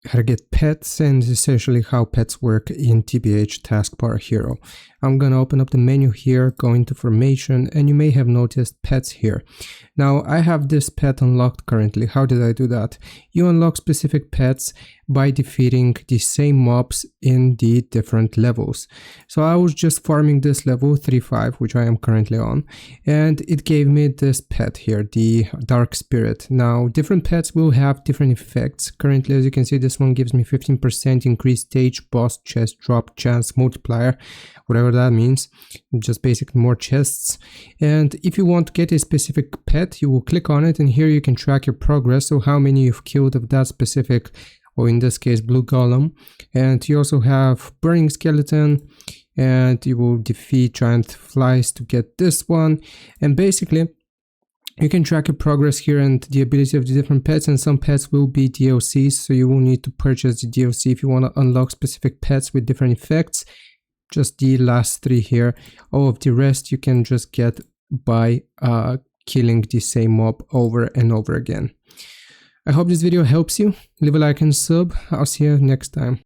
how to get pets, and essentially how pets work in TBH Taskbar Hero. I'm gonna open up the menu here, go into formation, and you may have noticed pets here. Now I have this pet unlocked currently. How did I do that? You unlock specific pets by defeating the same mobs in the different levels. So I was just farming this level 3-5, which I am currently on, and it gave me this pet here, the Dark Spirit. Now different pets will have different effects. Currently, as you can see, this one gives me 15% increased stage, boss, chest, drop, chance, multiplier, whatever that means, just basically more chests. And if you want to get a specific pet, you will click on it, and here you can track your progress, so how many you've killed of that specific, or in this case blue golem. And you also have burning skeleton, and you will defeat giant flies to get this one. And basically you can track your progress here and the ability of the different pets, and some pets will be DLCs, so you will need to purchase the DLC if you want to unlock specific pets with different effects. Just the last 3 here. All of the rest you can just get by killing the same mob over and over again. I hope this video helps you. Leave a like and sub. I'll see you next time.